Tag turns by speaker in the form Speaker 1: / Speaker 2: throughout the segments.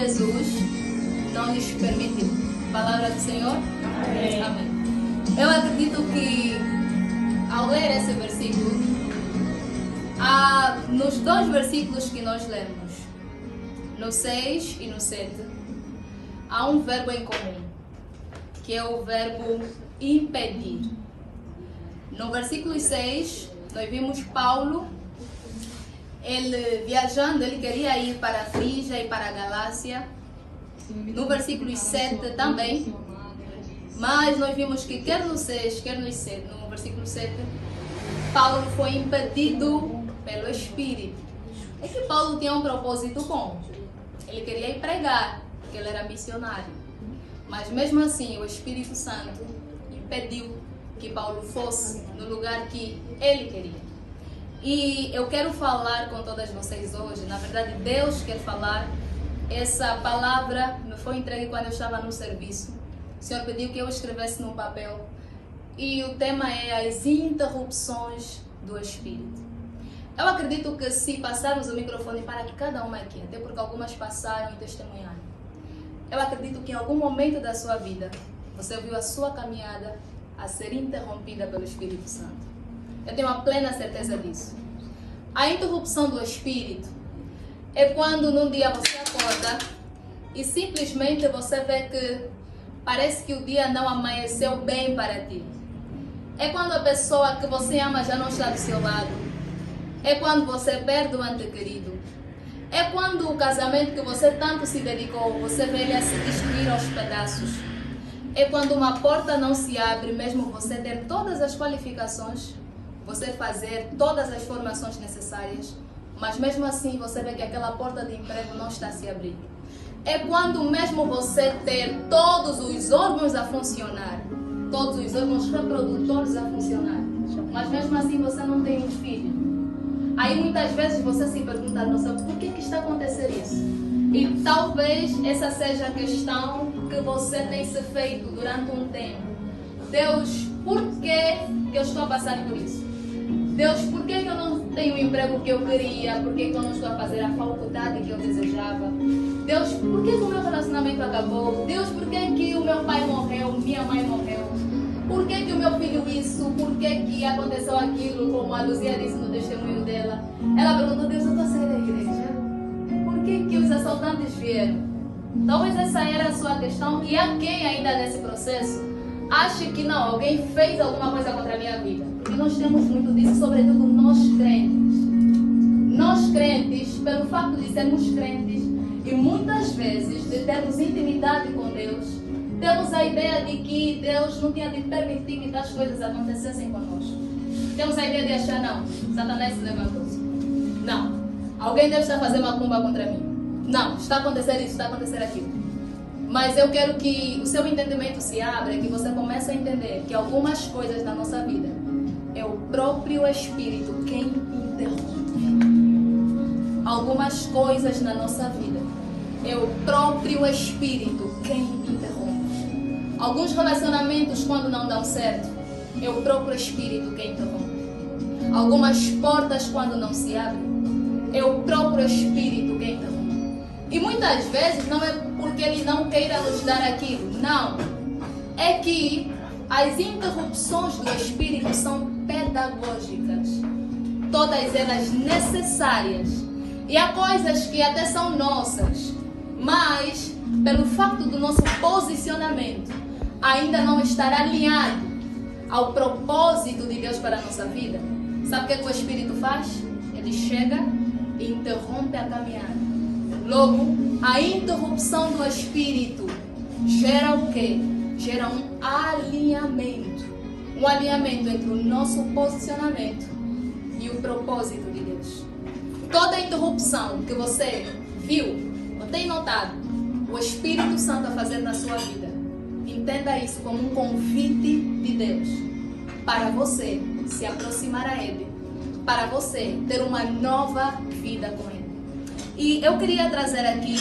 Speaker 1: Jesus não lhes permitiu. Palavra do Senhor? Amém. Amém. Eu acredito que ao ler esse versículo, nos dois versículos que nós lemos, no 6 e no 7, há um verbo em comum, que é o verbo impedir. No versículo 6, nós vimos Paulo, ele viajando, ele queria ir para a Frígia e para a Galácia. No versículo 7 também, mas nós vimos que quer no 6, quer no 7, no versículo 7, Paulo foi impedido pelo Espírito. É que Paulo tinha um propósito bom. Ele queria ir pregar, porque ele era missionário. Mas mesmo assim, o Espírito Santo impediu que Paulo fosse no lugar que ele queria. E eu quero falar com todas vocês hoje. Na verdade, Deus quer falar. Essa palavra me foi entregue quando eu estava no serviço. O Senhor pediu que eu escrevesse num papel. E o tema é as interrupções do Espírito. Eu acredito que se passarmos o microfone para cada uma aqui, até porque algumas passaram e testemunharam, eu acredito que em algum momento da sua vida, você viu a sua caminhada a ser interrompida pelo Espírito Santo. Eu tenho uma plena certeza disso. A interrupção do Espírito é quando num dia você acorda e simplesmente você vê que parece que o dia não amanheceu bem para ti. É quando a pessoa que você ama já não está do seu lado. É quando você perde o ente querido. É quando o casamento que você tanto se dedicou, você vê ele a se destruir aos pedaços. É quando uma porta não se abre, mesmo você ter todas as qualificações, você fazer todas as formações necessárias, mas mesmo assim você vê que aquela porta de emprego não está a se abrir. É quando mesmo você ter todos os órgãos a funcionar, todos os órgãos reprodutores a funcionar, mas mesmo assim você não tem um filho. Aí muitas vezes você se pergunta, nossa, por que está acontecendo isso? E talvez essa seja a questão que você tem se feito durante um tempo. Deus, por que eu estou a passar por isso? Deus, por que eu não tenho o emprego que eu queria? Por que eu não estou a fazer a faculdade que eu desejava? Deus, por que o meu relacionamento acabou? Deus, por que o meu pai morreu? Minha mãe morreu? Por que o meu filho isso? Por que aconteceu aquilo? Como a Luzia disse no testemunho dela. Ela perguntou, Deus, eu estou a sair da igreja. Por que os assaltantes vieram? Talvez essa era a sua questão. E há quem ainda nesse processo ache que não, alguém fez alguma coisa contra a minha vida. Porque nós temos muito disso, sobretudo nós crentes. Nós crentes, pelo facto de sermos crentes, e muitas vezes de termos intimidade com Deus, temos a ideia de que Deus não tinha de permitir que tais coisas acontecessem conosco. Temos a ideia de achar, não, Satanás se levantou-se. Não, alguém deve estar fazendo macumba contra mim. Não, está a acontecer isso, está a acontecer aquilo. Mas eu quero que o seu entendimento se abra, que você comece a entender que algumas coisas na nossa vida é o próprio Espírito quem interrompe. Algumas coisas na nossa vida é o próprio Espírito quem interrompe. Alguns relacionamentos, quando não dão certo, é o próprio Espírito quem interrompe. Algumas portas, quando não se abrem, é o próprio Espírito quem interrompe. E muitas vezes não é porque Ele não queira nos dar aquilo. Não. É que as interrupções do Espírito são pedagógicas. Todas elas necessárias. E há coisas que até são nossas, mas pelo facto do nosso posicionamento ainda não estar alinhado ao propósito de Deus para a nossa vida, sabe o que o Espírito faz? Ele chega e interrompe a caminhada. Logo, a interrupção do Espírito gera o quê? Gera um alinhamento. Um alinhamento entre o nosso posicionamento e o propósito de Deus. Toda interrupção que você viu ou tem notado o Espírito Santo a fazer na sua vida, entenda isso como um convite de Deus para você se aproximar a Ele, para você ter uma nova vida com Ele. E eu queria trazer aqui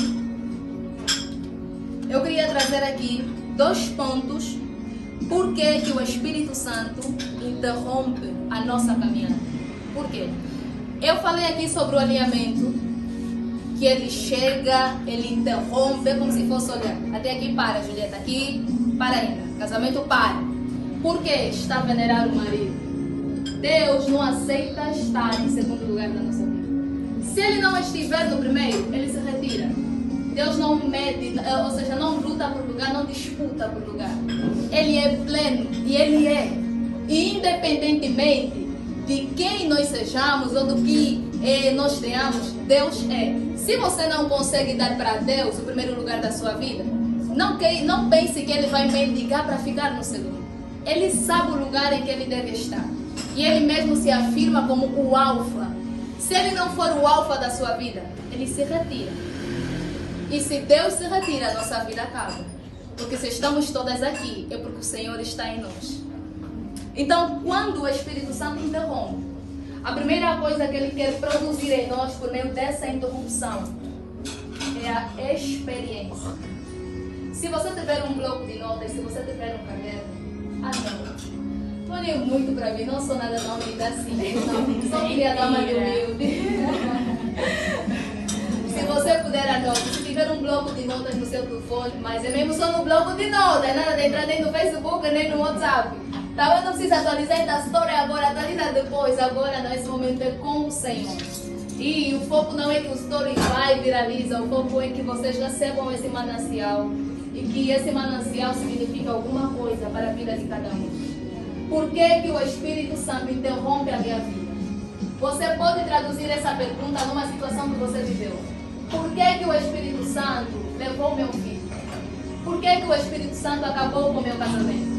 Speaker 1: 2 pontos por que o Espírito Santo interrompe a nossa caminhada. Por quê? Eu falei aqui sobre o alinhamento, que ele chega, ele interrompe, é como se fosse, olha, até aqui para, Julieta, aqui para ainda, casamento para. Por quê? Está a venerar o marido. Deus não aceita estar em segundo lugar na nossa vida. Se ele não estiver no primeiro, ele se retira. Deus não mede, ou seja, não luta por lugar, não disputa por lugar. Ele é pleno e ele é. E independentemente de quem nós sejamos ou do que nós tenhamos, Deus é. Se você não consegue dar para Deus o primeiro lugar da sua vida, não pense que Ele vai mendigar para ficar no segundo. Ele sabe o lugar em que Ele deve estar. E Ele mesmo se afirma como o alfa. Se Ele não for o alfa da sua vida, Ele se retira. E se Deus se retira, a nossa vida acaba. Porque se estamos todas aqui, é porque o Senhor está em nós. Então, quando o Espírito Santo interrompe, a primeira coisa que Ele quer produzir em nós por meio dessa interrupção é a experiência. Se você tiver um bloco de notas, se você tiver um caderno, anote. Não olhem muito para mim, não sou nada tão linda assim. Não, só queria dar uma de humilde. Se você puder anotar, se tiver um bloco de notas no seu telefone, mas é mesmo só no bloco de notas, nada de entrar nem no Facebook, nem no WhatsApp. Talvez não precisa atualizar a história agora, atualiza depois. Agora, nesse momento, é com o Senhor. E o foco não é que o story vai e viraliza, o foco é que vocês recebam esse manancial. E que esse manancial significa alguma coisa para a vida de cada um. Por que o Espírito Santo interrompe a minha vida? Você pode traduzir essa pergunta numa situação que você viveu. Por que o Espírito Santo levou meu filho? Por que o Espírito Santo acabou com o meu casamento?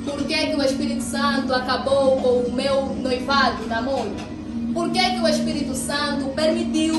Speaker 1: Por que o Espírito Santo acabou com o meu noivado, namoro? Por que o Espírito Santo permitiu